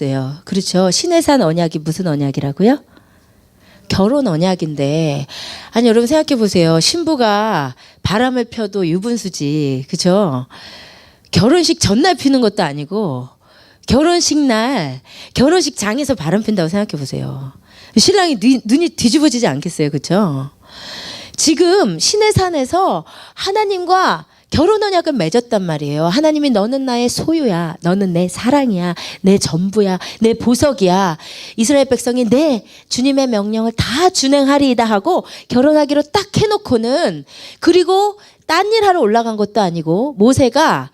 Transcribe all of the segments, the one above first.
있어요. 그렇죠. 시내산 언약이 무슨 언약이라고요? 결혼 언약인데, 아니 여러분 생각해 보세요. 신부가 바람을 펴도 유분수지, 그죠? 결혼식 전날 피는 것도 아니고 결혼식 날 결혼식 장에서 바람 핀다고 생각해 보세요. 신랑이 눈이 뒤집어지지 않겠어요, 그죠? 지금 시내산에서 하나님과 결혼 언약을 맺었단 말이에요. 하나님이 너는 나의 소유야, 너는 내 사랑이야, 내 전부야, 내 보석이야. 이스라엘 백성이 내 주님의 명령을 다 준행하리이다 하고 결혼하기로 딱 해놓고는, 그리고 딴 일 하러 올라간 것도 아니고 모세가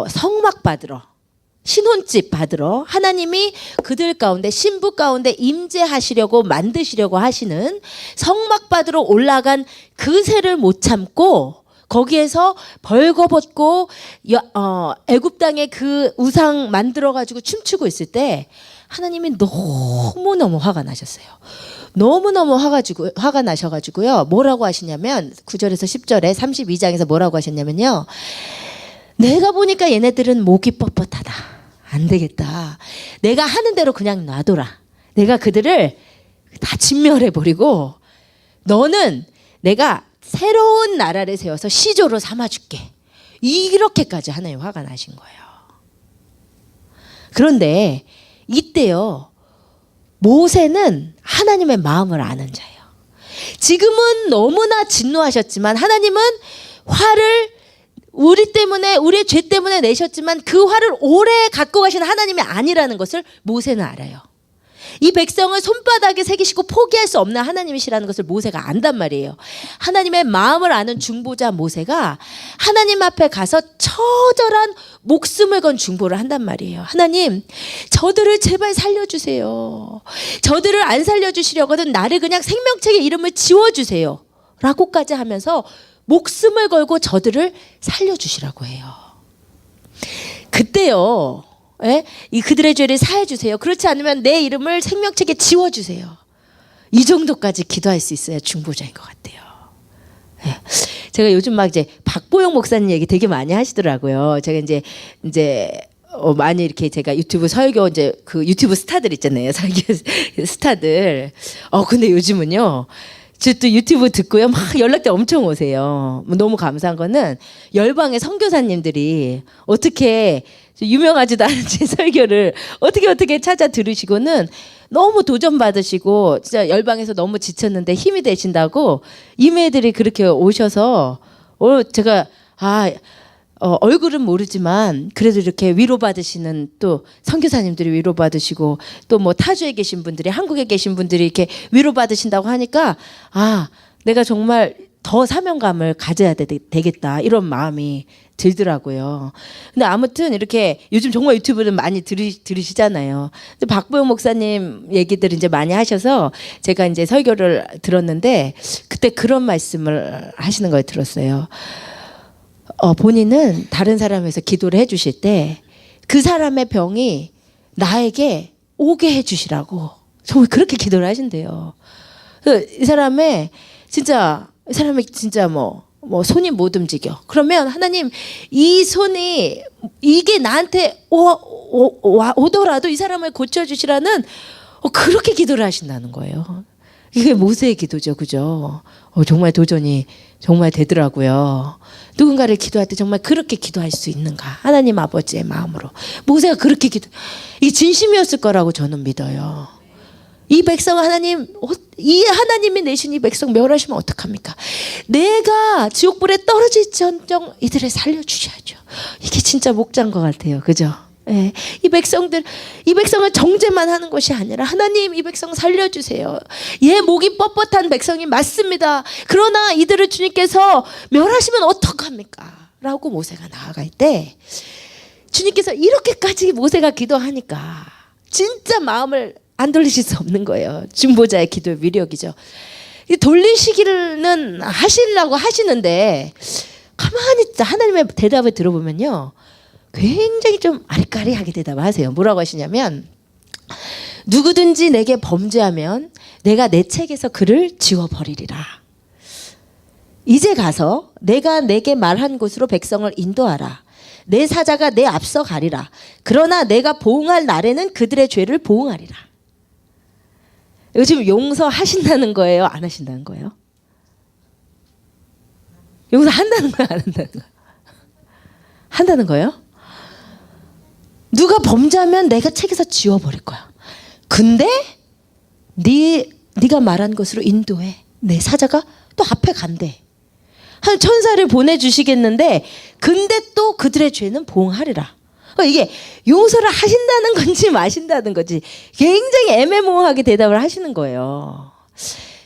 성막 받으러, 신혼집 받으러 하나님이 그들 가운데, 신부 가운데 임재하시려고 만드시려고 하시는 성막 받으러 올라간 그 새를 못 참고 거기에서 벌거벗고 애굽 땅에 그 우상 만들어 가지고 춤추고 있을 때 하나님이 너무너무 화가 나셨어요. 너무너무 화가 나셔가지고요. 뭐라고 하시냐면 9절에서 10절에 32장에서 뭐라고 하셨냐면요. 내가 보니까 얘네들은 목이 뻣뻣하다. 안 되겠다. 내가 하는 대로 그냥 놔둬라. 내가 그들을 다 진멸해버리고 너는 내가 새로운 나라를 세워서 시조로 삼아줄게. 이렇게까지 하나님 화가 나신 거예요. 그런데 이때요, 모세는 하나님의 마음을 아는 자예요. 지금은 너무나 진노하셨지만 하나님은 화를 우리 때문에, 우리의 죄 때문에 내셨지만 그 화를 오래 갖고 가시는 하나님이 아니라는 것을 모세는 알아요. 이 백성을 손바닥에 새기시고 포기할 수 없는 하나님이시라는 것을 모세가 안단 말이에요. 하나님의 마음을 아는 중보자 모세가 하나님 앞에 가서 처절한 목숨을 건 중보를 한단 말이에요. 하나님, 저들을 제발 살려주세요. 저들을 안 살려주시려거든 나를 그냥 생명책의 이름을 지워주세요. 라고까지 하면서 목숨을 걸고 저들을 살려주시라고 해요. 그때요, 이 그들의 죄를 사해 주세요. 그렇지 않으면 내 이름을 생명책에 지워주세요. 이 정도까지 기도할 수 있어야 중보자인 것 같아요. 제가 요즘 막 이제 박보영 목사님 얘기 되게 많이 하시더라고요. 제가 이제 많이 이렇게 제가 유튜브 설교, 이제 그 유튜브 스타들 있잖아요. 설교 스타들. 근데 요즘은요, 저 또 유튜브 듣고요, 막 연락도 엄청 오세요. 너무 감사한 거는 열방의 선교사님들이 어떻게 유명하지도 않은 제 설교를 어떻게 찾아 들으시고는 너무 도전받으시고 진짜 열방에서 너무 지쳤는데 힘이 되신다고 이메일들이 그렇게 오셔서 제가 얼굴은 모르지만 그래도 이렇게 위로받으시는 또 선교사님들이 위로받으시고 또 뭐 타주에 계신 분들이, 한국에 계신 분들이 이렇게 위로받으신다고 하니까 내가 정말 더 사명감을 가져야 되겠다 이런 마음이 들더라고요. 근데 아무튼 이렇게 요즘 정말 유튜브를 많이 들으시잖아요. 근데 박보영 목사님 얘기들 이제 많이 하셔서 제가 이제 설교를 들었는데 그때 그런 말씀을 하시는 걸 들었어요. 본인은 다른 사람에서 기도를 해주실 때 그 사람의 병이 나에게 오게 해주시라고 정말 그렇게 기도를 하신대요. 이 사람이 진짜 뭐 손이 못 움직여. 그러면 하나님, 이 손이 이게 나한테 오더라도 이 사람을 고쳐주시라는 그렇게 기도를 하신다는 거예요. 이게 모세의 기도죠, 그죠? 정말 도전이 정말 되더라고요. 누군가를 기도할 때 정말 그렇게 기도할 수 있는가? 하나님 아버지의 마음으로. 모세가 그렇게 이게 진심이었을 거라고 저는 믿어요. 이 백성 이 하나님이 내신 이 백성 멸하시면 어떡합니까? 내가 지옥불에 떨어질지언정 이들을 살려주셔야죠. 이게 진짜 목자인 것 같아요, 그죠? 예, 이 백성을 정죄만 하는 것이 아니라 하나님, 이 백성 살려주세요. 얘 목이 뻣뻣한 백성이 맞습니다. 그러나 이들을 주님께서 멸하시면 어떡합니까? 라고 모세가 나아갈 때 주님께서 이렇게까지 모세가 기도하니까 진짜 마음을 안 돌리실 수 없는 거예요. 중보자의 기도의 위력이죠. 돌리시기는 하시려고 하시는데 가만히 하나님의 대답을 들어보면요, 굉장히 좀 아리까리하게 대답하세요. 뭐라고 하시냐면, 누구든지 내게 범죄하면 내가 내 책에서 그를 지워버리리라. 이제 가서 내가 내게 말한 곳으로 백성을 인도하라. 내 사자가 내 앞서 가리라. 그러나 내가 보응할 날에는 그들의 죄를 보응하리라. 이거 지금 용서하신다는 거예요? 안 하신다는 거예요? 용서한다는 거예요? 안 한다는 거예요? 한다는 거예요? 누가 범죄하면 내가 책에서 지워버릴 거야. 근데 네가 말한 것으로 인도해. 내 사자가 또 앞에 간대. 한 천사를 보내주시겠는데 근데 또 그들의 죄는 보응하리라. 이게 용서를 하신다는 건지 마신다는 건지 굉장히 애매모호하게 대답을 하시는 거예요.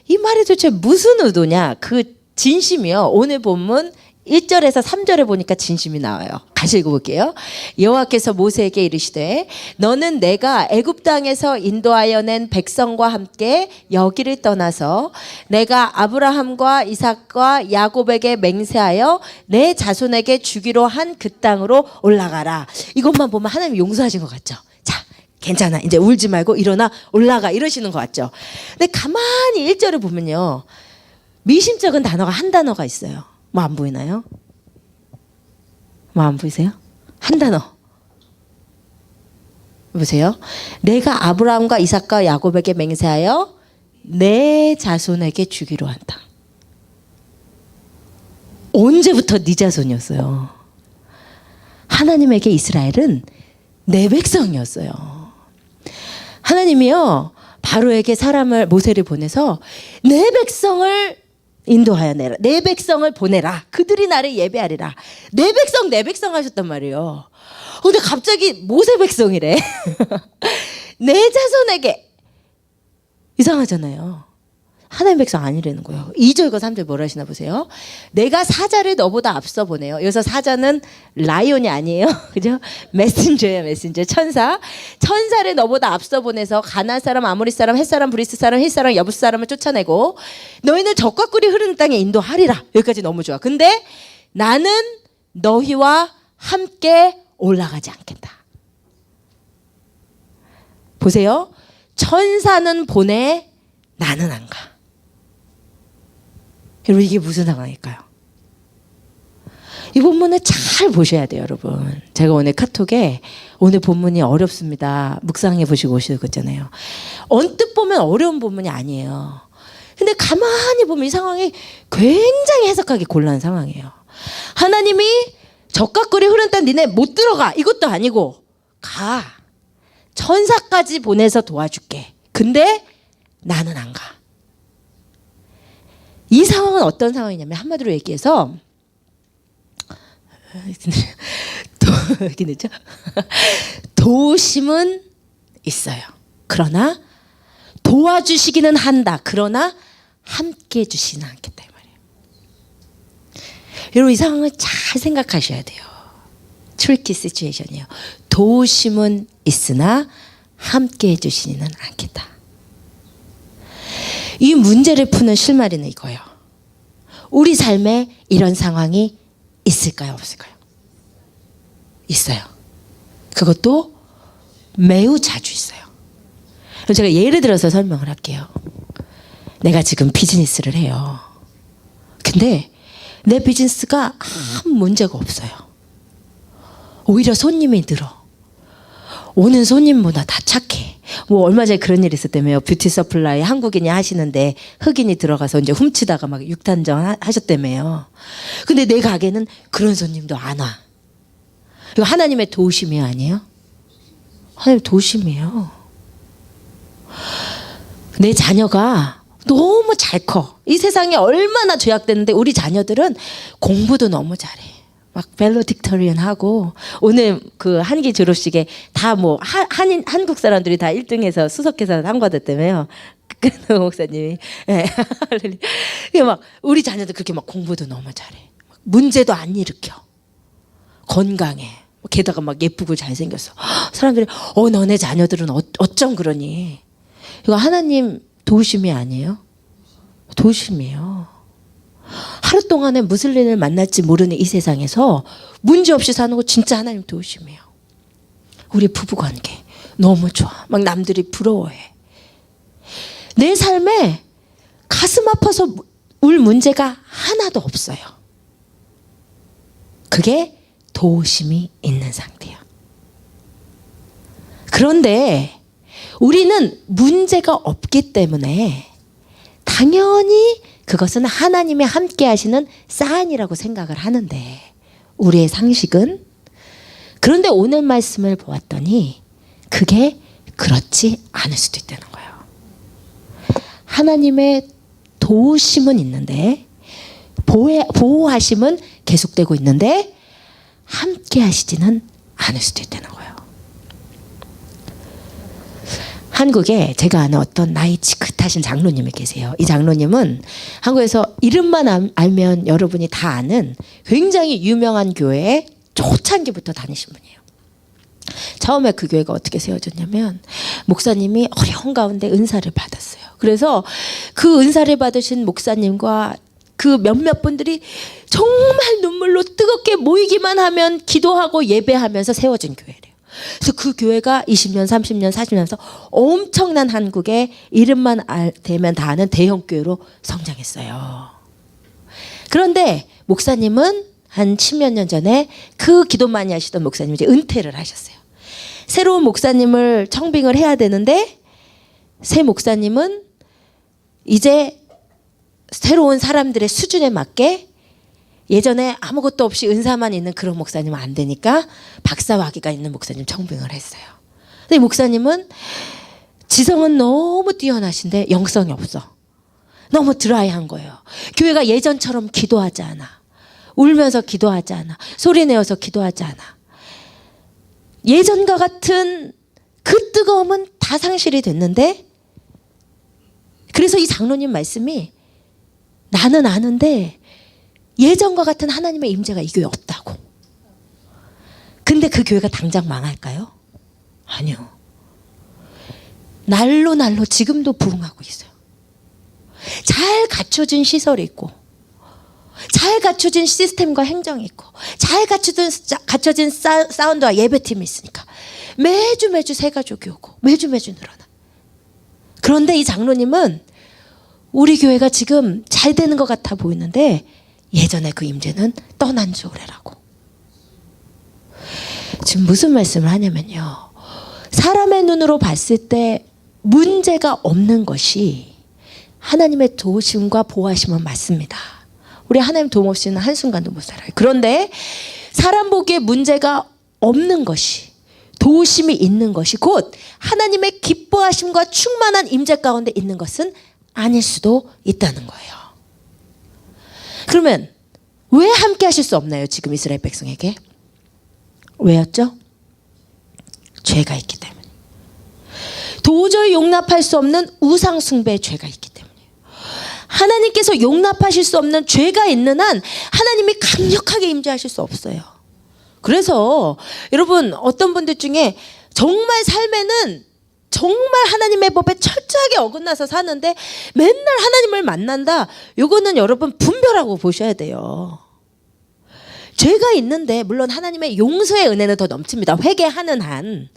이 말이 도대체 무슨 의도냐? 그 진심이요. 오늘 본문 1절에서 3절에 보니까 진심이 나와요. 다시 읽어볼게요. 여호와께서 모세에게 이르시되 너는 내가 애굽 땅에서 인도하여 낸 백성과 함께 여기를 떠나서 내가 아브라함과 이삭과 야곱에게 맹세하여 내 자손에게 주기로 한 그 땅으로 올라가라. 이것만 보면 하나님 용서하신 것 같죠? 자, 괜찮아. 이제 울지 말고 일어나 올라가 이러시는 것 같죠? 근데 가만히 1절을 보면요. 미심쩍은 단어가 한 단어가 있어요. 뭐 안 보이나요? 뭐 안 보이세요? 한 단어. 보세요. 내가 아브라함과 이삭과 야곱에게 맹세하여 내 자손에게 주기로 한다. 언제부터 네 자손이었어요? 하나님에게 이스라엘은 내 백성이었어요. 하나님이요. 바로에게 사람을 모세를 보내서 내 백성을 인도하여 내라. 내 백성을 보내라. 그들이 나를 예배하리라. 내 백성 하셨단 말이에요. 근데 갑자기 모세 백성이래. 내 자손에게. 이상하잖아요. 하나님 백성 아니라는 거예요. 2절과 3절 뭐라 하시나 보세요. 내가 사자를 너보다 앞서 보내요. 여기서 사자는 라이온이 아니에요. 그죠? 메신저예요. 메신저. 천사. 천사를 너보다 앞서 보내서 가나안 사람, 아모리 사람, 헷 사람, 브리스 사람, 힛 사람, 여부스 사람을 쫓아내고 너희는 젖과 꿀이 흐르는 땅에 인도하리라. 여기까지 너무 좋아. 근데 나는 너희와 함께 올라가지 않겠다. 보세요. 천사는 보내, 나는 안 가. 여러분 이게 무슨 상황일까요? 이 본문을 잘 보셔야 돼요, 여러분. 제가 오늘 카톡에 오늘 본문이 어렵습니다. 묵상해 보시고 오시고 그랬잖아요. 언뜻 보면 어려운 본문이 아니에요. 근데 가만히 보면 이 상황이 굉장히 해석하기 곤란한 상황이에요. 하나님이 젖과 꿀이 흐르는 땅 니네 못 들어가. 이것도 아니고 가. 천사까지 보내서 도와줄게. 근데 나는 안 가. 이 상황은 어떤 상황이냐면 한마디로 얘기해서 도심은 있어요. 그러나 도와주시기는 한다. 그러나 함께 해주시지는 않겠다 이 말이에요. 여러분 이 상황을 잘 생각하셔야 돼요. 트리키 시츄에이션이에요. 도심은 있으나 함께 해주시지는 않겠다. 이 문제를 푸는 실마리는 이거예요. 우리 삶에 이런 상황이 있을까요? 없을까요? 있어요. 그것도 매우 자주 있어요. 제가 예를 들어서 설명을 할게요. 내가 지금 비즈니스를 해요. 근데 내 비즈니스가 아무 문제가 없어요. 오히려 손님이 늘어. 오는 손님보다 다 착해. 뭐 얼마 전에 그런 일이 있었다며요. 뷰티 서플라이 한국인이 하시는데 흑인이 들어가서 이제 훔치다가 막 육탄정 하셨다며요. 근데 내 가게는 그런 손님도 안 와. 이거 하나님의 도우심이 아니에요? 하나님 도우심이에요. 내 자녀가 너무 잘 커. 이 세상에 얼마나 죄악됐는데 우리 자녀들은 공부도 너무 잘해. 막 밸러딕터리언 하고 오늘 그 한기 졸업식에 다 뭐 한국 사람들이 다 1등해서 수석해서 상 받았다며요. 그 목사님이. 예. 막 우리 자녀들 그렇게 막 공부도 너무 잘해. 문제도 안 일으켜. 건강해. 게다가 막 예쁘고 잘생겼어. 사람들이 너네 자녀들은 어쩜 그러니? 이거 하나님 도우심이 아니에요? 도우심이에요. 하루 동안에 무슨 일을 만날지 모르는 이 세상에서 문제없이 사는 거 진짜 하나님 도우심이에요. 우리 부부관계 너무 좋아. 막 남들이 부러워해. 내 삶에 가슴 아파서 울 문제가 하나도 없어요. 그게 도우심이 있는 상태예요. 그런데 우리는 문제가 없기 때문에 당연히 그것은 하나님이 함께 하시는 사인이라고 생각을 하는데, 우리의 상식은, 그런데 오늘 말씀을 보았더니 그게 그렇지 않을 수도 있다는 거예요. 하나님의 도우심은 있는데, 보호하심은 계속되고 있는데 함께 하시지는 않을 수도 있다는 거예요. 한국에 제가 아는 어떤 나이 지긋하신 장로님이 계세요. 이 장로님은 한국에서 이름만 알면 여러분이 다 아는 굉장히 유명한 교회에 초창기부터 다니신 분이에요. 처음에 그 교회가 어떻게 세워졌냐면, 목사님이 어려운 가운데 은사를 받았어요. 그래서 그 은사를 받으신 목사님과 그 몇몇 분들이 정말 눈물로 뜨겁게 모이기만 하면 기도하고 예배하면서 세워진 교회래요. 그래서 그 교회가 20년, 30년, 40년 하면서 엄청난 한국의 이름만 대면 다 아는 대형 교회로 성장했어요. 그런데 목사님은 한 10몇 년 전에 그 기도 많이 하시던 목사님이 이제 은퇴를 하셨어요. 새로운 목사님을 청빙을 해야 되는데, 새 목사님은 이제 새로운 사람들의 수준에 맞게, 예전에 아무것도 없이 은사만 있는 그런 목사님은 안 되니까 박사학위가 있는 목사님 청빙을 했어요. 근데 목사님은 지성은 너무 뛰어나신데 영성이 없어. 너무 드라이한 거예요. 교회가 예전처럼 기도하지 않아. 울면서 기도하지 않아. 소리내어서 기도하지 않아. 예전과 같은 그 뜨거움은 다 상실이 됐는데, 그래서 이 장로님 말씀이, 나는 아는데 예전과 같은 하나님의 임재가 이 교회에 없다고. 근데 그 교회가 당장 망할까요? 아니요. 날로 지금도 부흥하고 있어요. 잘 갖춰진 시설이 있고, 잘 갖춰진 시스템과 행정이 있고, 잘 갖춰진 사운드와 예배팀이 있으니까 매주 새 가족이 오고 매주 늘어나. 그런데 이 장로님은 우리 교회가 지금 잘 되는 것 같아 보이는데 예전에 그 임재는 떠난 지 오래라고. 지금 무슨 말씀을 하냐면요, 사람의 눈으로 봤을 때 문제가 없는 것이 하나님의 도우심과 보호하심은 맞습니다. 우리 하나님 도움 없이는 한순간도 못 살아요. 그런데 사람 보기에 문제가 없는 것이, 도우심이 있는 것이 곧 하나님의 기뻐하심과 충만한 임재 가운데 있는 것은 아닐 수도 있다는 거예요. 그러면 왜 함께 하실 수 없나요? 지금 이스라엘 백성에게. 왜였죠? 죄가 있기 때문에. 도저히 용납할 수 없는 우상 숭배의 죄가 있기 때문이에요. 하나님께서 용납하실 수 없는 죄가 있는 한 하나님이 강력하게 임재하실 수 없어요. 그래서 여러분, 어떤 분들 중에 정말 삶에는 정말 하나님의 법에 철저하게 어긋나서 사는데 맨날 하나님을 만난다. 이거는 여러분 분별하고 보셔야 돼요. 죄가 있는데 물론 하나님의 용서의 은혜는 더 넘칩니다. 회개하는 한.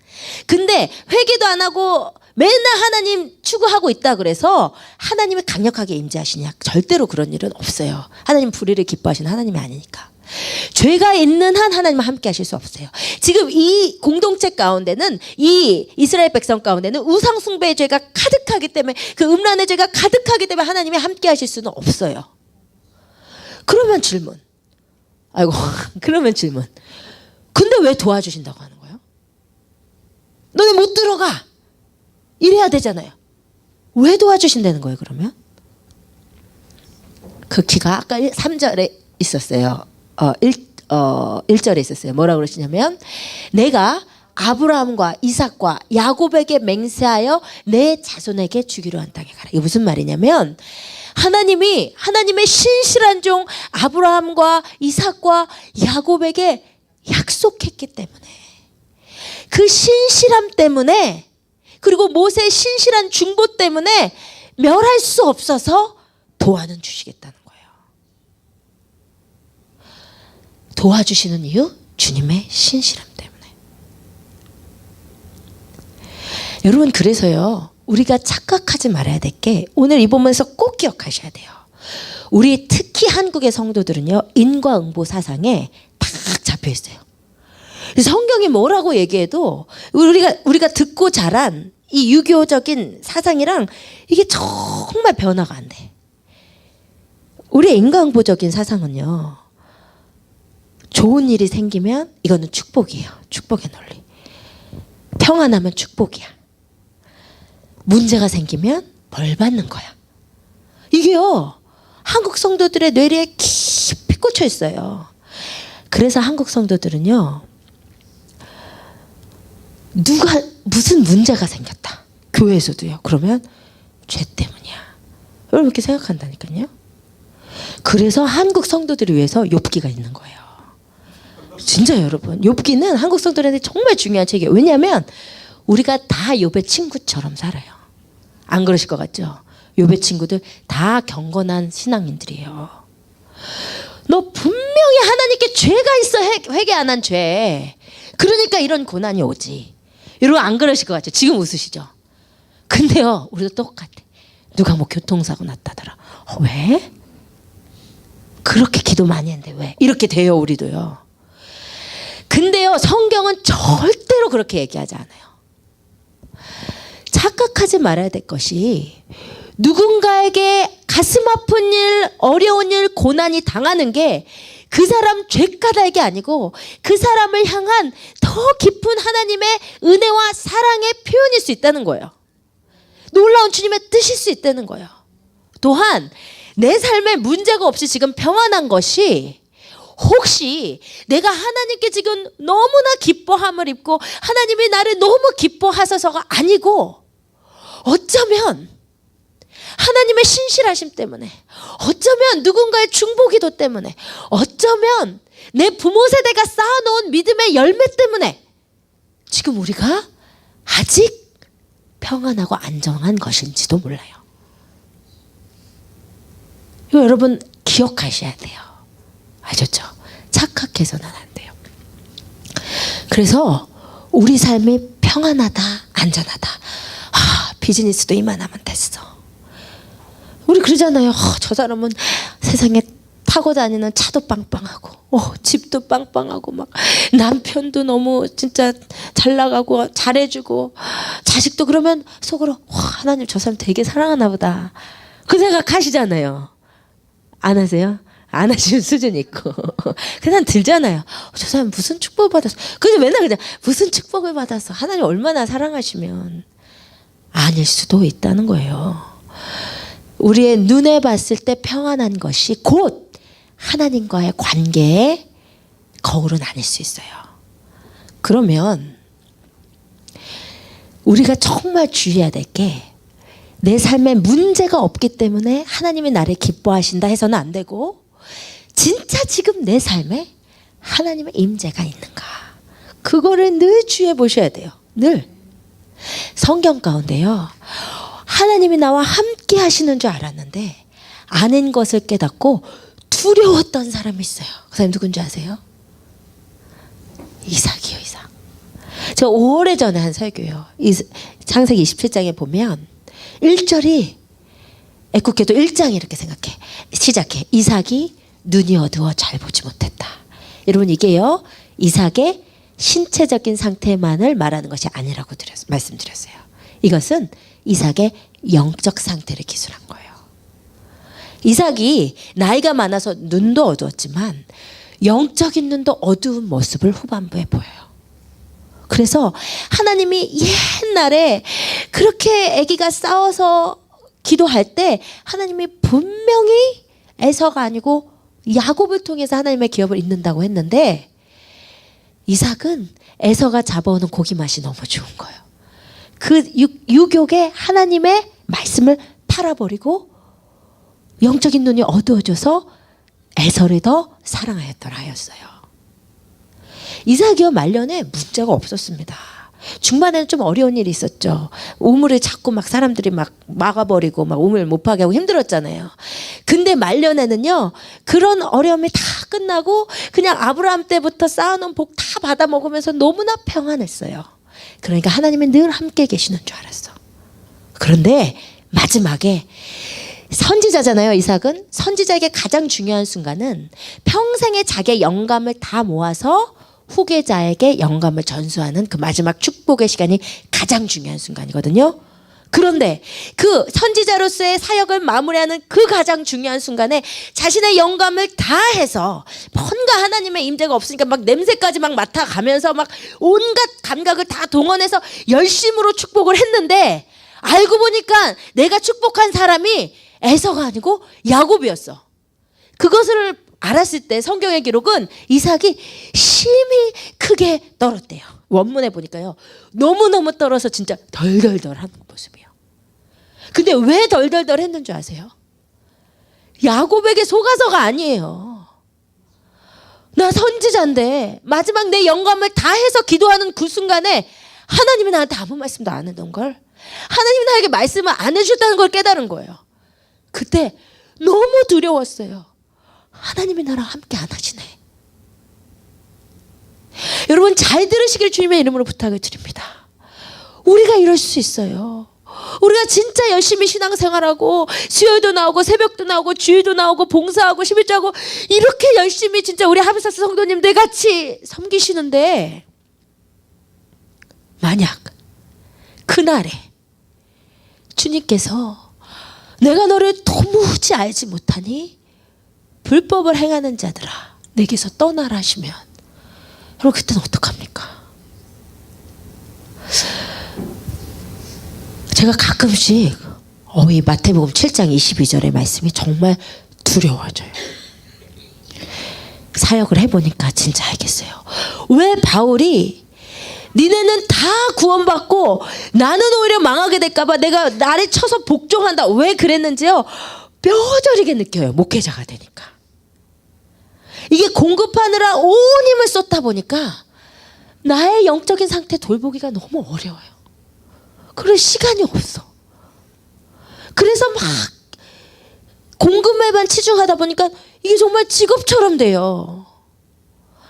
근데 회개도 안 하고 맨날 하나님 추구하고 있다 그래서 하나님이 강력하게 임재하시냐? 절대로 그런 일은 없어요. 하나님 불의를 기뻐하시는 하나님이 아니니까. 죄가 있는 한 하나님은 함께 하실 수 없어요. 지금 이 공동체 가운데는, 이 이스라엘 백성 가운데는 우상 숭배의 죄가 가득하기 때문에, 그 음란의 죄가 가득하기 때문에 하나님이 함께 하실 수는 없어요. 그러면 질문. 그러면 질문. 근데 왜 도와주신다고 하는 거예요? 너네 못 들어가. 이래야 되잖아요. 왜 도와주신다는 거예요, 그러면? 그 키가 아까 3절에 있었어요. 1절에 있었어요. 뭐라고 그러시냐면, 내가 아브라함과 이삭과 야곱에게 맹세하여 내 자손에게 주기로 한 땅에 가라. 이게 무슨 말이냐면, 하나님이 하나님의 신실한 종 아브라함과 이삭과 야곱에게 약속했기 때문에, 그 신실함 때문에, 그리고 모세의 신실한 중보 때문에 멸할 수 없어서 도와는 주시겠다는 거예요. 도와주시는 이유? 주님의 신실함 때문에. 여러분, 그래서요, 우리가 착각하지 말아야 될 게, 오늘 이 본문에서 꼭 기억하셔야 돼요. 우리 특히 한국의 성도들은요, 인과응보 사상에 딱 잡혀 있어요. 성경이 뭐라고 얘기해도 우리가 듣고 자란 이 유교적인 사상이랑 이게 정말 변화가 안 돼. 우리의 인간보적인 사상은요, 좋은 일이 생기면 이거는 축복이에요. 축복의 논리. 평안하면 축복이야. 문제가 생기면 벌 받는 거야. 이게요, 한국 성도들의 뇌리에 깊이 꽂혀 있어요. 그래서 한국 성도들은요, 누가 무슨 문제가 생겼다, 교회에서도요, 그러면 죄 때문이야, 여러분 이렇게 생각한다니까요. 그래서 한국 성도들을 위해서 욥기가 있는 거예요. 진짜 여러분, 욥기는 한국 성도들한테 정말 중요한 책이에요. 왜냐하면 우리가 다 욥의 친구처럼 살아요. 안 그러실 것 같죠? 욥의 친구들 다 경건한 신앙인들이에요. 너 분명히 하나님께 죄가 있어, 회개 안 한 죄. 그러니까 이런 고난이 오지. 여러분 안 그러실 것 같죠? 지금 웃으시죠? 근데요, 우리도 똑같아. 누가 뭐 교통사고 났다더라. 왜? 그렇게 기도 많이 했는데 왜? 이렇게 돼요, 우리도요. 근데요, 성경은 절대로 그렇게 얘기하지 않아요. 착각하지 말아야 될 것이, 누군가에게 가슴 아픈 일, 어려운 일, 고난이 당하는 게 그 사람 죄까닭이 아니고 그 사람을 향한 더 깊은 하나님의 은혜와 사랑의 표현일 수 있다는 거예요. 놀라운 주님의 뜻일 수 있다는 거예요. 또한 내 삶에 문제가 없이 지금 평안한 것이, 혹시 내가 하나님께 지금 너무나 기뻐함을 입고 하나님이 나를 너무 기뻐하셔서가 아니고, 어쩌면 하나님의 신실하심 때문에, 어쩌면 누군가의 중보기도 때문에, 어쩌면 내 부모 세대가 쌓아놓은 믿음의 열매 때문에 지금 우리가 아직 평안하고 안정한 것인지도 몰라요. 이거 여러분 기억하셔야 돼요. 아셨죠? 착각해서는 안 돼요. 그래서 우리 삶이 평안하다, 안전하다. 비즈니스도 이만하면 됐어. 우리 그러잖아요. 저 사람은 세상에 타고 다니는 차도 빵빵하고, 집도 빵빵하고, 막 남편도 너무 진짜 잘 나가고 잘해주고, 자식도, 그러면 속으로 하나님 저 사람 되게 사랑하나 보다, 그 생각하시잖아요. 안 하세요? 안 하시는 수준이 있고 그냥 들잖아요. 저 사람 무슨 축복을 받았어. 그래서 맨날 그냥 무슨 축복을 받았어. 하나님 얼마나 사랑하시면. 아닐 수도 있다는 거예요. 우리의 눈에 봤을 때 평안한 것이 곧 하나님과의 관계의 거울은 아닐 수 있어요. 그러면 우리가 정말 주의해야 될 게, 내 삶에 문제가 없기 때문에 하나님이 나를 기뻐하신다 해서는 안 되고, 진짜 지금 내 삶에 하나님의 임재가 있는가, 그거를 늘 주의해 보셔야 돼요. 늘. 성경 가운데요, 하나님이 나와 함께 하시는 줄 알았는데 아는 것을 깨닫고 두려웠던 사람이 있어요. 그 사람이 누군지 아세요? 이삭이요. 이삭. 제가 오래전에 한 설교요, 창세기 27장에 보면 1절이, 애국기도 1장이 이렇게 시작해. 이삭이 눈이 어두워 잘 보지 못했다. 여러분, 이게요, 이삭의 신체적인 상태만을 말하는 것이 아니라고 말씀드렸어요. 이것은 이삭의 영적 상태를 기술한 거예요. 이삭이 나이가 많아서 눈도 어두웠지만 영적인 눈도 어두운 모습을 후반부에 보여요. 그래서 하나님이 옛날에 그렇게 아기가 싸워서 기도할 때 하나님이 분명히 에서가 아니고 야곱을 통해서 하나님의 기업을 잇는다고 했는데, 이삭은 에서가 잡아오는 고기 맛이 너무 좋은 거예요. 그 유혹에 하나님의 말씀을 팔아버리고 영적인 눈이 어두워져서 에서를 더 사랑하였더라 하였어요. 이삭이요, 말년에 문제가 없었습니다. 중반에는 좀 어려운 일이 있었죠. 우물을 자꾸 막 사람들이 막 막아버리고 막 우물 못 파게 하고 힘들었잖아요. 근데 말년에는요, 그런 어려움이 다 끝나고 그냥 아브라함 때부터 쌓아놓은 복 다 받아 먹으면서 너무나 평안했어요. 그러니까 하나님은 늘 함께 계시는 줄 알았어. 그런데 마지막에, 선지자잖아요, 이삭은. 선지자에게 가장 중요한 순간은 평생의 자기의 영감을 다 모아서 후계자에게 영감을 전수하는 그 마지막 축복의 시간이 가장 중요한 순간이거든요. 그런데 그 선지자로서의 사역을 마무리하는 그 가장 중요한 순간에 자신의 영감을 다해서 뭔가 하나님의 임재가 없으니까 막 냄새까지 막 맡아가면서 막 온갖 감각을 다 동원해서 열심으로 축복을 했는데 알고 보니까 내가 축복한 사람이 에서가 아니고 야곱이었어. 그것을 알았을 때 성경의 기록은 이삭이 심히 크게 떨었대요. 원문에 보니까요. 너무너무 떨어서 진짜 덜덜덜한 모습이에요. 근데 왜 덜덜덜 했는 줄 아세요? 야곱에게 속아서가 아니에요. 나 선지자인데 마지막 내 영감을 다해서 기도하는 그 순간에 하나님이 나한테 아무 말씀도 안 했던 걸, 하나님이 나에게 말씀을 안 해주셨다는 걸 깨달은 거예요. 그때 너무 두려웠어요. 하나님이 나랑 함께 안 하시네. 여러분 잘 들으시길 주님의 이름으로 부탁을 드립니다. 우리가 이럴 수 있어요. 우리가 진짜 열심히 신앙생활하고 수요일도 나오고 새벽도 나오고 주일도 나오고 봉사하고 11조하고 이렇게 열심히 진짜 우리 하비사스 성도님들 같이 섬기시는데 만약 그날에 주님께서 내가 너를 도무지 알지 못하니 불법을 행하는 자들아 내게서 떠나라 하시면 여러분 그때는 어떡합니까? 제가 가끔씩 이 마태복음 7장 22절의 말씀이 정말 두려워져요. 사역을 해보니까 진짜 알겠어요. 왜 바울이 니네는 다 구원받고 나는 오히려 망하게 될까봐 내가 나를 쳐서 복종한다 왜 그랬는지요? 뼈저리게 느껴요. 목회자가 되니까. 이게 공급하느라 온 힘을 쏟다 보니까 나의 영적인 상태 돌보기가 너무 어려워요. 그럴 시간이 없어. 그래서 막 공급에만 치중하다 보니까 이게 정말 직업처럼 돼요.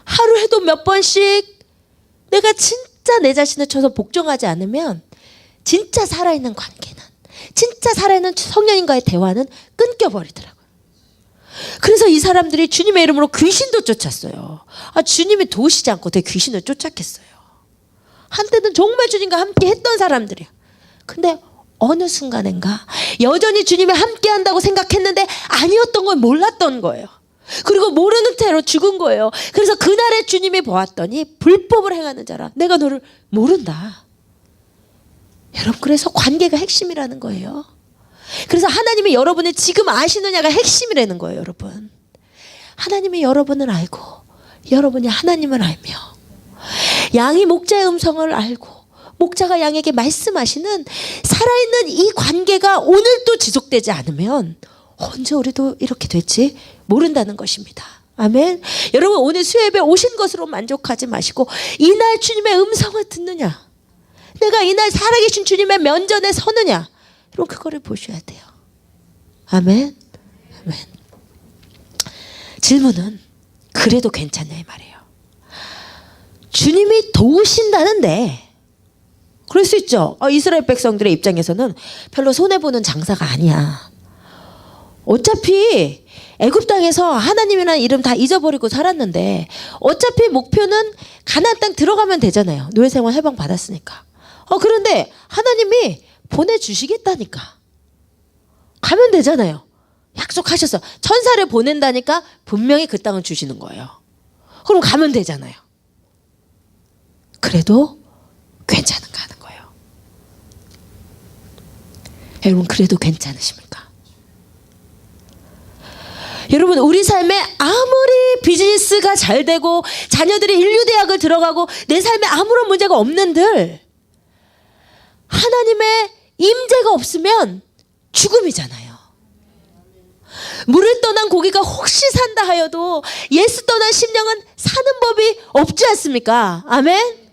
하루에도 몇 번씩 내가 진짜 내 자신을 쳐서 복종하지 않으면 진짜 살아있는 관계는, 진짜 살아있는 성령님과의 대화는 끊겨버리더라고요. 그래서 이 사람들이 주님의 이름으로 귀신도 쫓았어요. 주님이 도우시지 않고 어떻게 귀신을 쫓았겠어요. 한때는 정말 주님과 함께 했던 사람들이야. 근데 어느 순간인가 여전히 주님이 함께 한다고 생각했는데 아니었던 걸 몰랐던 거예요. 그리고 모르는 채로 죽은 거예요. 그래서 그날에 주님이 보았더니 불법을 행하는 자라 내가 너를 모른다. 여러분 그래서 관계가 핵심이라는 거예요. 그래서 하나님이 여러분을 지금 아시느냐가 핵심이라는 거예요. 여러분 하나님이 여러분을 알고 여러분이 하나님을 알며 양이 목자의 음성을 알고 목자가 양에게 말씀하시는 살아있는 이 관계가 오늘도 지속되지 않으면 언제 우리도 이렇게 될지 모른다는 것입니다. 아멘. 여러분 오늘 수요예배 오신 것으로 만족하지 마시고 이날 주님의 음성을 듣느냐, 내가 이날 살아계신 주님의 면전에 서느냐, 여러분 그거를 보셔야 돼요. 아멘. 아멘. 질문은 그래도 괜찮냐 이 말이에요. 주님이 도우신다는데 그럴 수 있죠. 이스라엘 백성들의 입장에서는 별로 손해보는 장사가 아니야. 어차피 애굽 땅에서 하나님이라는 이름 다 잊어버리고 살았는데 어차피 목표는 가나안 땅 들어가면 되잖아요. 노예생활 해방 받았으니까. 그런데 하나님이 보내주시겠다니까 가면 되잖아요. 약속하셔서 천사를 보낸다니까 분명히 그 땅을 주시는 거예요. 그럼 가면 되잖아요. 그래도 괜찮은가 하는 거예요. 여러분 그래도 괜찮으십니까? 여러분 우리 삶에 아무리 비즈니스가 잘 되고 자녀들이 인류대학을 들어가고 내 삶에 아무런 문제가 없는들 하나님의 임재가 없으면 죽음이잖아요. 물을 떠난 고기가 혹시 산다 하여도 예수 떠난 심령은 사는 법이 없지 않습니까? 아멘.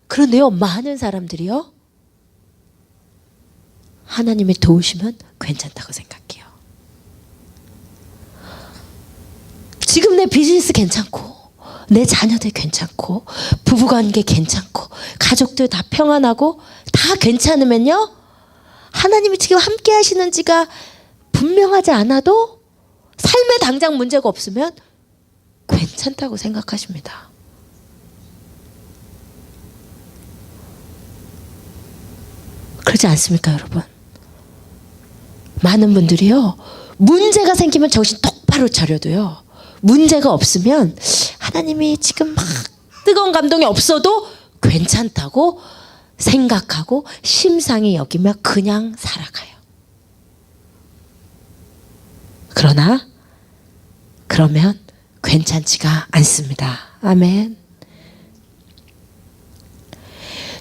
그런데요 많은 사람들이요 하나님의 도우시면 괜찮다고 생각해요. 지금 내 비즈니스 괜찮고 내 자녀들 괜찮고 부부관계 괜찮고 가족들 다 평안하고 다 괜찮으면요 하나님이 지금 함께 하시는지가 분명하지 않아도 삶에 당장 문제가 없으면 괜찮다고 생각하십니다. 그렇지 않습니까, 여러분? 많은 분들이요, 문제가 생기면 정신 똑바로 차려도요, 문제가 없으면 하나님이 지금 막 뜨거운 감동이 없어도 괜찮다고 생각하고 심상히 여기며 그냥 살아가요. 그러면 괜찮지가 않습니다. 아멘.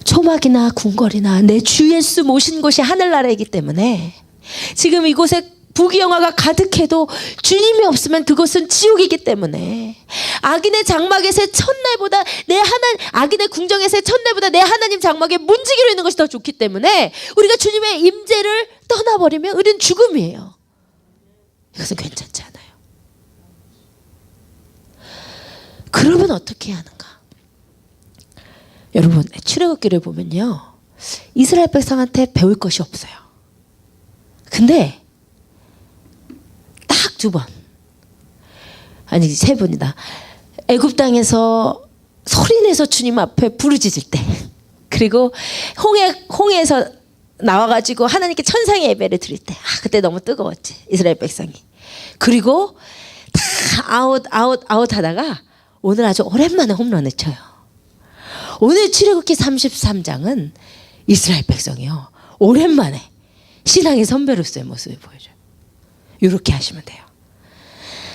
초막이나 궁궐이나 내 주 예수 모신 곳이 하늘나라이기 때문에 지금 이곳에 부귀영화가 가득해도 주님이 없으면 그것은 지옥이기 때문에 악인의 장막에서의 첫날보다 악인의 궁정에서의 첫날보다 내 하나님 장막에 문지기로 있는 것이 더 좋기 때문에 우리가 주님의 임재를 떠나버리면 우리는 죽음이에요. 이것은 괜찮지 않아요. 그러면 어떻게 해야 하는가? 여러분, 출애굽기를 보면요, 이스라엘 백성한테 배울 것이 없어요. 근데 딱 2번, 아니 3번이다. 애굽 땅에서 소리내서 주님 앞에 부르짖을 때, 그리고 홍해에서 나와가지고 하나님께 천상의 예배를 드릴 때, 그때 너무 뜨거웠지, 이스라엘 백성이. 그리고 다 아웃 하다가 오늘 아주 오랜만에 홈런을 쳐요. 오늘 출애굽기 33장은 이스라엘 백성이요, 오랜만에 신앙의 선배로서의 모습을 보여줘요. 이렇게 하시면 돼요.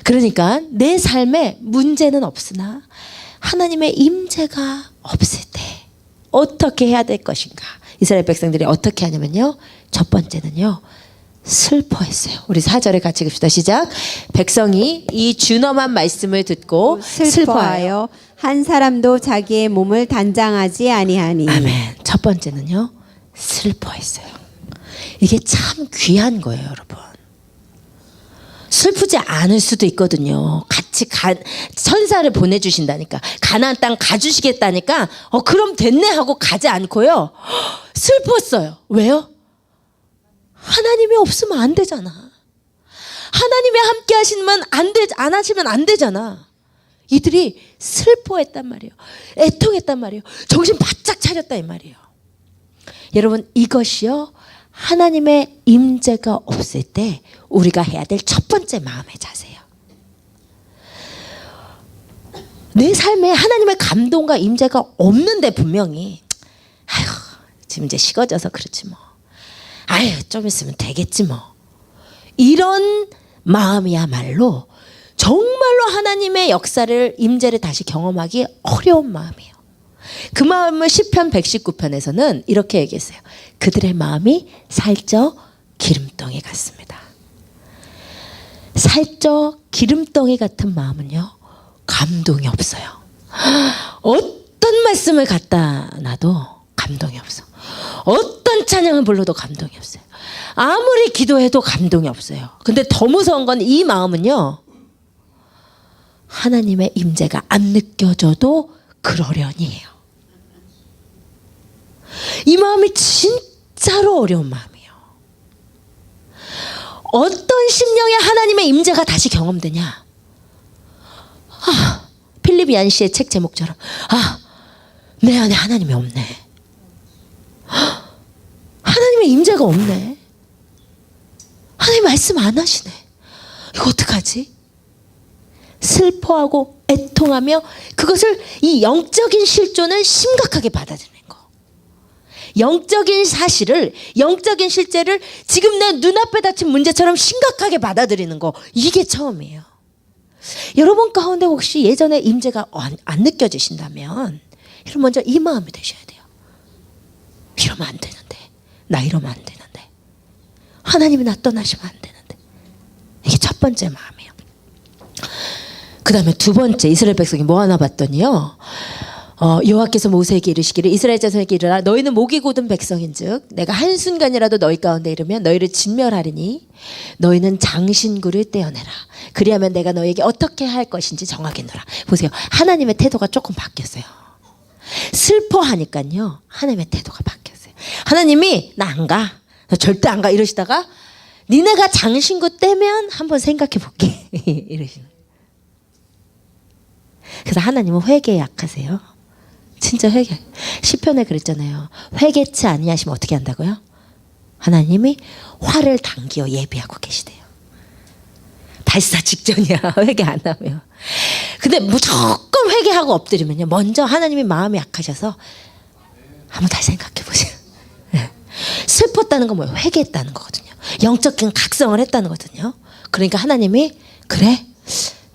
그러니까 내 삶에 문제는 없으나 하나님의 임재가 없을 때 어떻게 해야 될 것인가? 이스라엘 백성들이 어떻게 하냐면요, 첫 번째는요, 슬퍼했어요. 우리 4절에 같이 읽읍시다. 시작. 백성이 이 준엄한 말씀을 듣고 슬퍼하여 한 사람도 자기의 몸을 단장하지 아니하니. 아멘. 첫 번째는요, 슬퍼했어요. 이게 참 귀한 거예요, 여러분. 슬프지 않을 수도 있거든요. 같이 천사를 보내주신다니까, 가나안 땅 가주시겠다니까, 그럼 됐네 하고 가지 않고요, 슬펐어요. 왜요? 하나님이 없으면 안 되잖아. 하나님이 함께 하시면 안 하시면 안 되잖아. 이들이 슬퍼했단 말이에요. 애통했단 말이에요. 정신 바짝 차렸다 이 말이에요. 여러분, 이것이요, 하나님의 임재가 없을 때 우리가 해야 될 첫 번째 마음의 자세예요. 내 삶에 하나님의 감동과 임재가 없는데 분명히 지금 이제 식어져서 그렇지 뭐, 좀 있으면 되겠지 뭐, 이런 마음이야말로 정말로 하나님의 역사를, 임재를 다시 경험하기 어려운 마음이에요. 그 마음을 시편 119편에서는 이렇게 얘기했어요. 그들의 마음이 살쪄 기름덩이 같습니다. 살쪄 기름덩이 같은 마음은요, 감동이 없어요. 어떤 말씀을 갖다 놔도 감동이 없어. 어떤 찬양을 불러도 감동이 없어요. 아무리 기도해도 감동이 없어요. 근데 더 무서운 건 이 마음은요, 하나님의 임재가 안 느껴져도 그러려니해요. 이 마음이 진짜로 어려운 마음이에요. 어떤 심령에 하나님의 임재가 다시 경험되냐? 필립 얀시의 책 제목처럼, 내 안에 하나님이 없네. 하나님의 임재가 없네. 하나님 말씀 안 하시네. 이거 어떡하지? 슬퍼하고 애통하며 그것을, 이 영적인 실존을 심각하게 받아들이는 거. 영적인 사실을, 영적인 실제를 지금 내 눈앞에 닥친 문제처럼 심각하게 받아들이는 거, 이게 처음이에요. 여러분 가운데 혹시 예전에 임재가 안 느껴지신다면 여러분 먼저 이 마음이 되셔야 돼요. 이러면 안 되는데, 나 이러면 안 되는데, 하나님이 나 떠나시면 안 되는데, 이게 첫 번째 마음이에요. 그 다음에 두 번째, 이스라엘 백성이 뭐 하나 봤더니요, 여호와께서 모세에게 이르시기를 이스라엘 자손에게 이르라 너희는 목이 곧은 백성인즉 내가 한순간이라도 너희 가운데 이르면 너희를 진멸하리니 너희는 장신구를 떼어내라. 그리하면 내가 너희에게 어떻게 할 것인지 정하겠노라. 보세요, 하나님의 태도가 조금 바뀌었어요. 슬퍼하니까요, 하나님의 태도가 바뀌었어요. 하나님이 나 안 가, 나 절대 안 가 이러시다가 니네가 장신구 떼면 한번 생각해 볼게 이러시는. 그래서 하나님은 회개에 약하세요. 진짜 회개. 시편에 그랬잖아요. 회개치 아니하시면 어떻게 한다고요? 하나님이 화를 당기어 예비하고 계시대요. 발사 직전이야. 회개 안 하면. 근데 무조건 회개하고 엎드리면요, 먼저 하나님이 마음이 약하셔서 한번 다시 생각해 보세요. 네. 슬펐다는 건 뭐예요? 회개했다는 거거든요. 영적인 각성을 했다는 거거든요. 그러니까 하나님이 그래?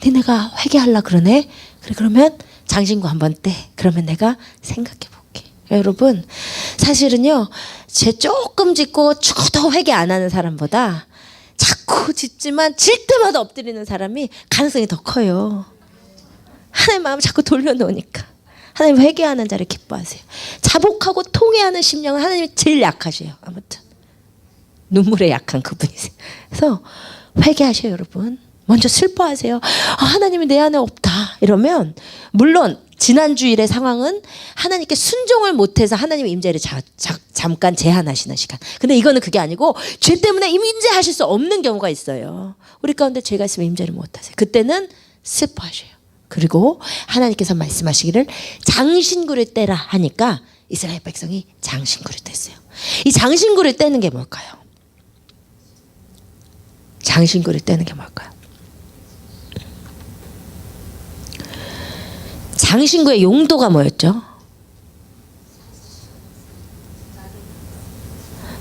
니네가 회개하려 그러네? 그래, 그러면 장신구 한번 떼. 그러면 내가 생각해 볼게. 여러분, 사실은요, 죄 조금 짓고 죽어도 회개 안 하는 사람보다 자꾸 짓지만 질 때마다 엎드리는 사람이 가능성이 더 커요. 하나님 마음 자꾸 돌려놓으니까. 하나님 회개하는 자를 기뻐하세요. 자복하고 통회하는 심령은 하나님이 제일 약하셔요. 아무튼 눈물에 약한 그분이세요. 그래서 회개하셔요, 여러분. 먼저 슬퍼하세요. 하나님이 내 안에 없다 이러면, 물론 지난주일의 상황은 하나님께 순종을 못해서 하나님의 임재를 잠깐 제한하시는 시간. 근데 이거는 그게 아니고 죄 때문에 임재하실 수 없는 경우가 있어요. 우리 가운데 죄가 있으면 임재를 못하세요. 그때는 슬퍼하셔요. 그리고 하나님께서 말씀하시기를 장신구를 떼라 하니까 이스라엘 백성이 장신구를 뗐어요. 이 장신구를 떼는 게 뭘까요? 장신구를 떼는 게 뭘까요? 장신구의 용도가 뭐였죠?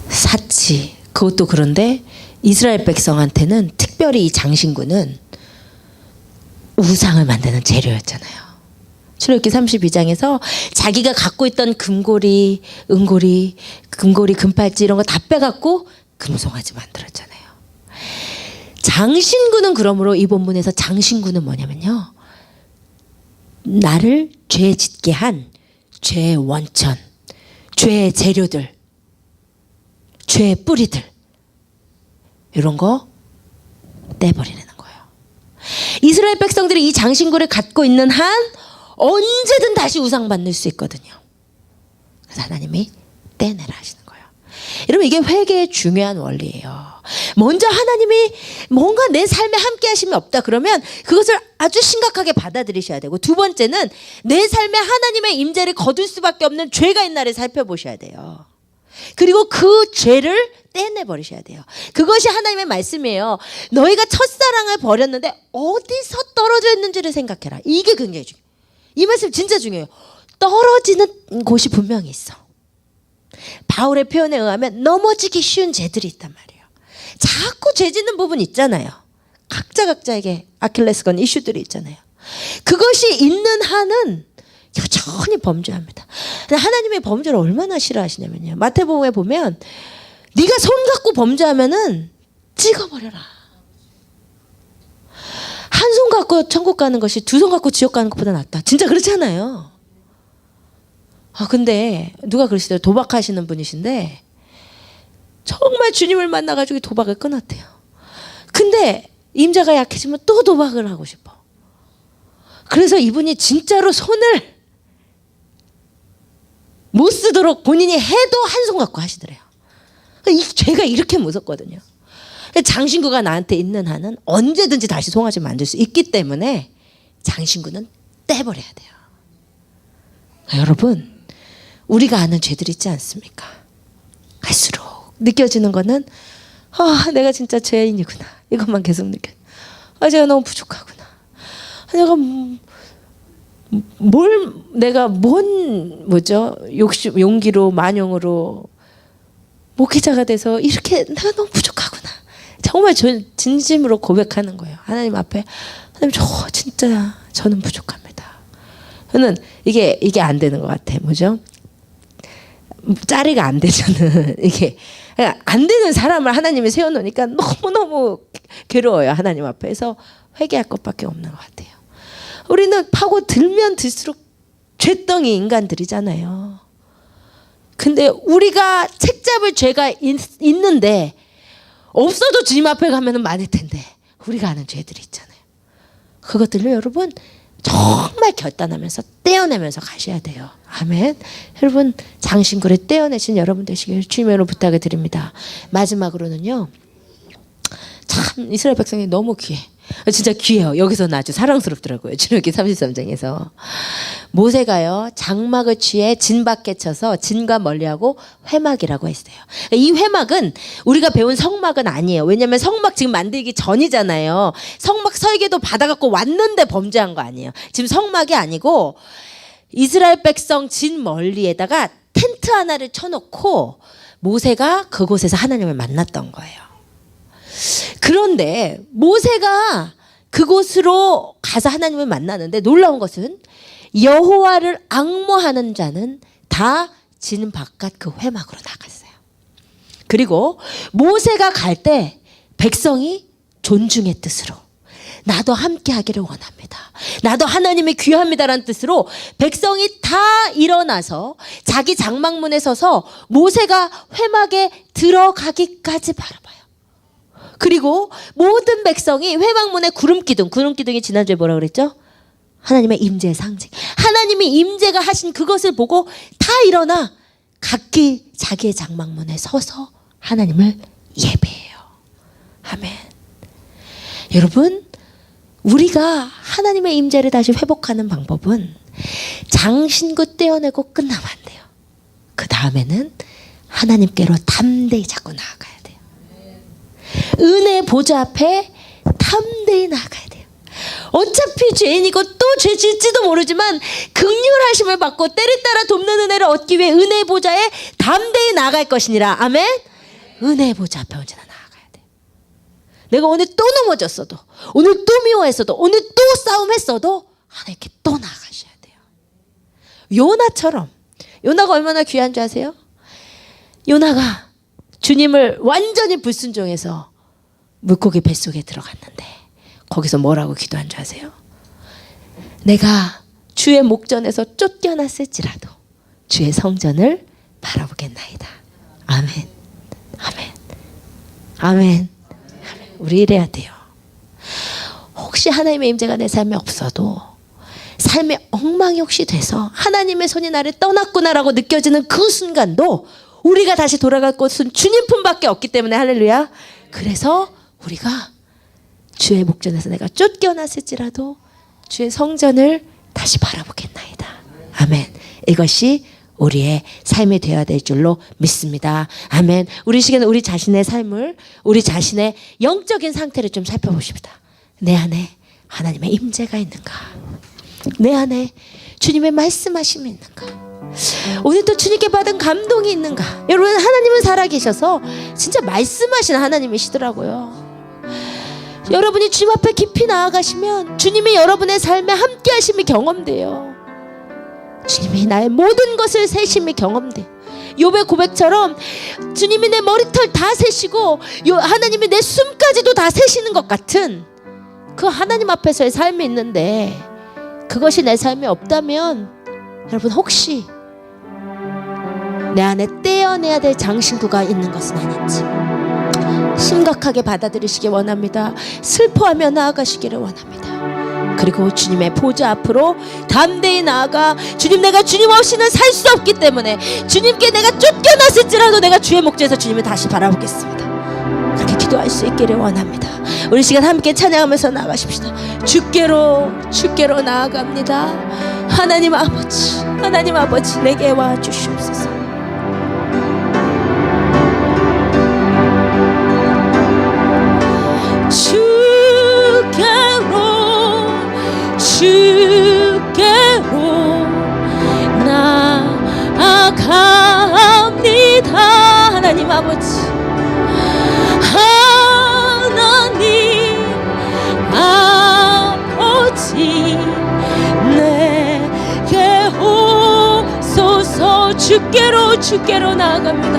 사치. 그것도 그런데 이스라엘 백성한테는 특별히 이 장신구는 우상을 만드는 재료였잖아요. 출애굽기 32장에서 자기가 갖고 있던 금고리, 은고리, 금고리, 금팔찌 이런 거 다 빼갖고 금송아지 만들었잖아요. 장신구는 그러므로 이 본문에서 장신구는 뭐냐면요, 나를 죄 짓게 한 죄의 원천, 죄의 재료들, 죄의 뿌리들, 이런 거 떼버리는 거예요. 이스라엘 백성들이 이 장신구를 갖고 있는 한 언제든 다시 우상 만들 수 있거든요. 그래서 하나님이 떼내라 하시는 거예요. 여러분, 이게 회개의 중요한 원리예요. 먼저 하나님이 뭔가 내 삶에 함께 하심이 없다 그러면 그것을 아주 심각하게 받아들이셔야 되고, 두 번째는 내 삶에 하나님의 임재를 거둘 수밖에 없는 죄가 있나를 살펴보셔야 돼요. 그리고 그 죄를 떼내버리셔야 돼요. 그것이 하나님의 말씀이에요. 너희가 첫사랑을 버렸는데 어디서 떨어져 있는지를 생각해라. 이게 굉장히 중요해요. 이 말씀 진짜 중요해요. 떨어지는 곳이 분명히 있어. 바울의 표현에 의하면 넘어지기 쉬운 죄들이 있단 말이에요. 자꾸 죄 짓는 부분 있잖아요. 각자에게 아킬레스건 이슈들이 있잖아요. 그것이 있는 한은 여전히 범죄합니다. 하나님의 범죄를 얼마나 싫어하시냐면요, 마태복음에 보면 네가 손 갖고 범죄하면은 찍어버려라. 한 손 갖고 천국 가는 것이 두 손 갖고 지옥 가는 것보다 낫다. 진짜 그렇잖아요. 근데 누가 그러시더라고요. 도박하시는 분이신데 정말 주님을 만나가지고 도박을 끊었대요. 근데 임자가 약해지면 또 도박을 하고 싶어. 그래서 이분이 진짜로 손을 못 쓰도록 본인이 해도 한 손 갖고 하시더래요. 이 죄가 이렇게 무섭거든요. 장신구가 나한테 있는 한은 언제든지 다시 송아지 만들 수 있기 때문에 장신구는 떼버려야 돼요. 여러분, 우리가 아는 죄들 있지 않습니까? 갈수록 느껴지는 거는 내가 진짜 죄인이구나. 이것만 계속 느껴. 제가 너무 부족하구나. 내가 내가 용기로 만용으로 목회자가 돼서 이렇게 내가 너무 부족하구나. 정말 진심으로 고백하는 거예요. 하나님 앞에, 하나님 진짜 저는 부족합니다. 저는 이게 안 되는 것 같아. 뭐죠? 짜리가 안 되잖아요. 이게 안 되는 사람을 하나님이 세워놓으니까 너무너무 괴로워요. 하나님 앞에서 회개할 것밖에 없는 것 같아요. 우리는 파고들면 들수록 죄덩이 인간들이잖아요. 근데 우리가 책잡을 죄가 있는데 없어도 주님 앞에 가면 많을 텐데 우리가 아는 죄들이 있잖아요. 그것들을 여러분 정말 결단하면서 떼어내면서 가셔야 돼요. 아멘. 여러분, 장신구를 떼어내신 여러분 되시길 주님으로 부탁을 드립니다. 마지막으로는요, 참 이스라엘 백성이 너무 귀해. 진짜 귀해요. 여기서는 아주 사랑스럽더라고요. 출애굽기 33장에서. 모세가요, 장막을 취해 진 밖에 쳐서 진과 멀리하고 회막이라고 했어요. 이 회막은 우리가 배운 성막은 아니에요. 왜냐하면 성막 지금 만들기 전이잖아요. 성막 설계도 받아갖고 왔는데 범죄한 거 아니에요. 지금 성막이 아니고 이스라엘 백성 진 멀리에다가 텐트 하나를 쳐놓고 모세가 그곳에서 하나님을 만났던 거예요. 그런데 모세가 그곳으로 가서 하나님을 만나는데 놀라운 것은 여호와를 앙모하는 자는 다 진 바깥 그 회막으로 나갔어요. 그리고 모세가 갈 때 백성이 존중의 뜻으로 나도 함께 하기를 원합니다. 나도 하나님이 귀합니다라는 뜻으로 백성이 다 일어나서 자기 장막문에 서서 모세가 회막에 들어가기까지 바라봐요. 그리고 모든 백성이 회막문에 구름기둥이 지난주에 뭐라 그랬죠? 하나님의 임재의 상징. 하나님이 임재가 하신 그것을 보고 다 일어나 각기 자기의 장막문에 서서 하나님을 예배해요. 아멘. 여러분, 우리가 하나님의 임재를 다시 회복하는 방법은 장신구 떼어내고 끝나면 안 돼요. 그 다음에는 하나님께로 담대히 자꾸 나아가야 돼요. 은혜 보좌 앞에 담대히 나아가야 돼요. 어차피 죄인이고 또 죄 짓지도 모르지만 긍휼하심을 받고 때를 따라 돕는 은혜를 얻기 위해 은혜 보좌에 담대히 나아갈 것이니라. 아멘. 은혜 보좌 앞에 언제나 나아가야 돼요. 내가 오늘 또 넘어졌어도, 오늘 또 미워했어도, 오늘 또 싸움했어도 하나님께 또 나아가셔야 돼요. 요나처럼. 요나가 얼마나 귀한 줄 아세요? 요나가 주님을 완전히 불순종해서 물고기 뱃속에 들어갔는데 거기서 뭐라고 기도한 줄 아세요? 내가 주의 목전에서 쫓겨났을지라도 주의 성전을 바라보겠나이다. 아멘. 아멘. 아멘. 우리 이래야 돼요. 혹시 하나님의 임재가 내 삶에 없어도 삶의 엉망이 혹시 돼서 하나님의 손이 나를 떠났구나라고 느껴지는 그 순간도 우리가 다시 돌아갈 곳은 주님 품밖에 없기 때문에 할렐루야. 그래서 우리가 주의 목전에서 내가 쫓겨났을지라도 주의 성전을 다시 바라보겠나이다. 아멘. 이것이 우리의 삶이 되어야 될 줄로 믿습니다. 아멘. 우리 시간에 우리 자신의 삶을, 우리 자신의 영적인 상태를 좀 살펴보십시다. 내 안에 하나님의 임재가 있는가? 내 안에 주님의 말씀하심이 있는가? 오늘 또 주님께 받은 감동이 있는가? 여러분, 하나님은 살아계셔서 진짜 말씀하시는 하나님이시더라고요. 여러분이 주님 앞에 깊이 나아가시면 주님이 여러분의 삶에 함께 하심이 경험돼요. 주님이 나의 모든 것을 세심히 경험돼요. 욥의 고백처럼 주님이 내 머리털 다 세시고 하나님이 내 숨까지도 다 세시는 것 같은 그 하나님 앞에서의 삶이 있는데, 그것이 내 삶에 없다면 여러분, 혹시 내 안에 떼어내야 될 장신구가 있는 것은 아닌지 심각하게 받아들이시기 원합니다. 슬퍼하며 나아가시기를 원합니다. 그리고 주님의 보좌 앞으로 담대히 나아가, 주님, 내가 주님 없이는 살 수 없기 때문에 주님께 내가 쫓겨났을지라도 내가 주의 목전에서 주님을 다시 바라보겠습니다. 그렇게 기도할 수 있기를 원합니다. 우리 시간 함께 찬양하면서 나아가십시다. 주께로 나아갑니다. 하나님 아버지 내게 와주시옵소서. 주께로 나아갑니다. 하나님 아버지, 내게 오소서. 주께로 나아갑니다.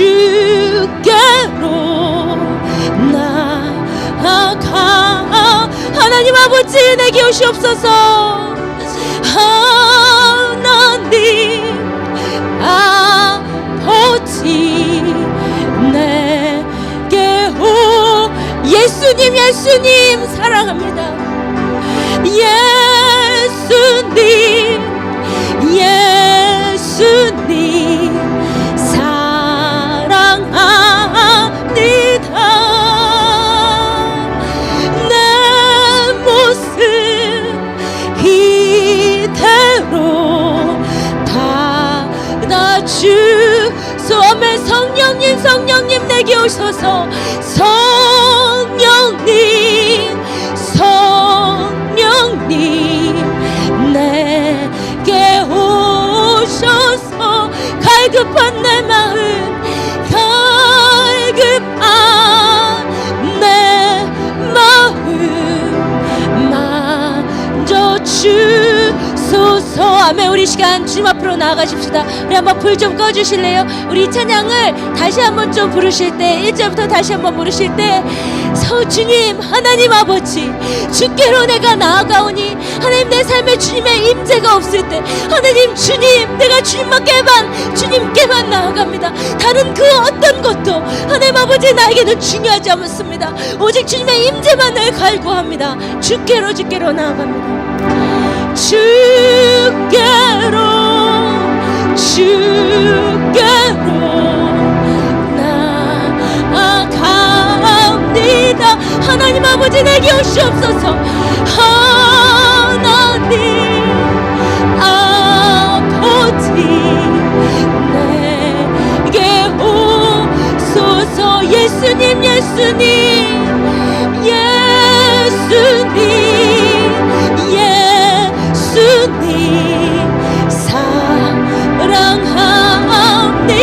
주께로 나아가. 하나님 아버지, 내게 오시옵소서. 하나님 아버지, 내게 오. 예수님 사랑합니다. 예수님 사랑합니다. 성령님 내게 오셔서 성령님 성령님 내게 오셔서 갈급한 내 마음 갈급한 내 마음 만져주소서. 아멘. 우리 시간 주님 앞으로 나아가십시다. 우리 한번 불 좀 꺼주실래요? 우리 이 찬양을 다시 한번 좀 부르실 때 1절부터 다시 한번 부르실 때 주님 하나님 아버지 주께로 내가 나아가오니 하나님 내 삶에 주님의 임재가 없을 때 하나님 주님 내가 주님께만 나아갑니다. 다른 그 어떤 것도 하나님 아버지 나에게는 중요하지 않습니다. 오직 주님의 임재만을 갈구합니다. 주께로 나아갑니다. 주께로 나아갑니다. 하나님 아버지 내게 오시옵소서. 하나님 아버지 내게 오소서. 예수님 사랑하니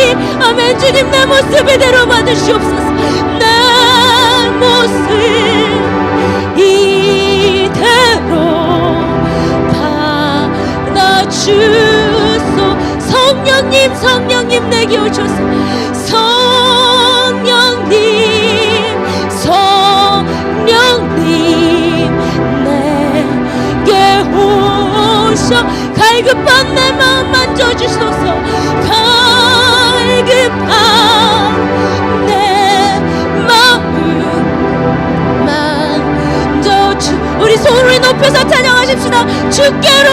아멘. 주님 내 모습 이대로 받으시옵소서. 내 모습 이대로 받아주소. 성령님 내게 오셔서 성령님 내게 오셔 갈급한 내 마음 만져주소서. 갈급한 내 마음 만져주. 우리 소리를 높여서 찬양하십시다. 주께로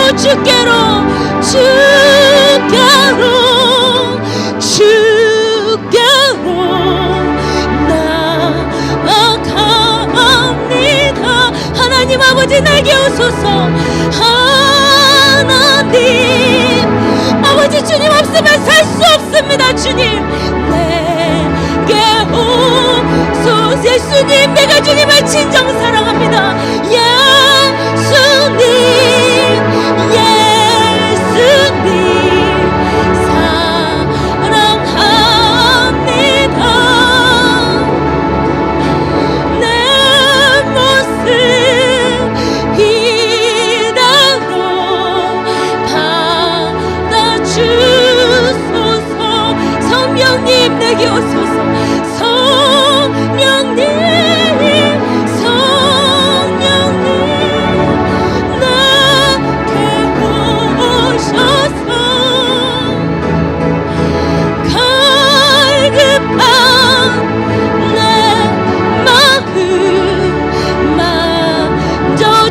나아갑니다. 하나님 아버지 내게 오소서. 하나님 아버지 주님 없으면 살 수 없습니다. 주님 내게 오소서. 예수님 내가 주님을 진정 사랑합니다. 예수님 사랑합니다. 내 모습 이대로 받아주소서. 성령님 내게 오소서. 성령님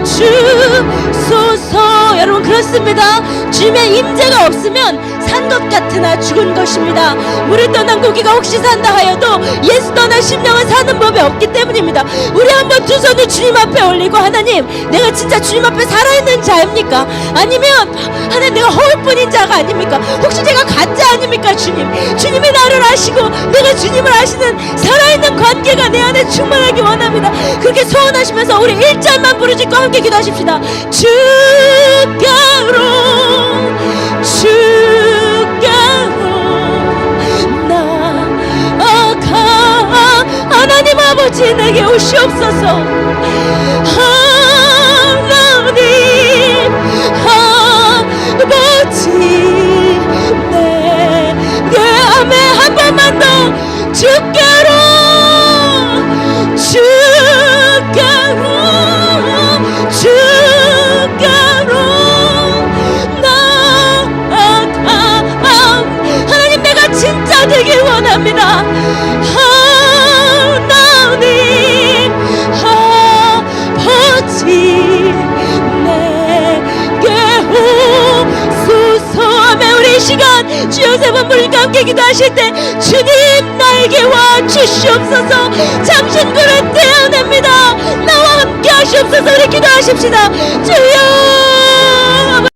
주소서. 여러분 그렇습니다. 주님의 임재가 없으면 산 것 같으나 죽은 것입니다. 물을 떠난 고기가 혹시 산다 하여도 예수 떠난 심령은 사는 법이 없기 때문입니다. 우리 한번 두 손을 주님 앞에 올리고 하나님 내가 진짜 주님 앞에 살아있는 자입니까? 아니면 하나님 내가 허울뿐인 자가 아닙니까? 혹시 제가 가짜 아닙니까? 주님이 나를 아시고 내가 주님을 아시는 살아있는 관계가 내 안에 충만하기 원합니다. 그렇게 소원하시면서 우리 1절만 부르짖고 함께 기도하십시다. 주께로 나아가. 하나님 아버지 내게 오시옵소서. 하나님 아버지 내게 아멘. 한 번만 더. 주께로 하나님 내가 진짜 되길 원합니다. 하나님 아버지 내게 오소서. 아멘. 우리 이 시간 주여 세 번 부르니까 함께 기도하실 때 주님 나에게 와 주시옵소서. 당신 그릇 떼어냅니다. 나와 함께 하시옵소서. 우리 기도하십시다. 주여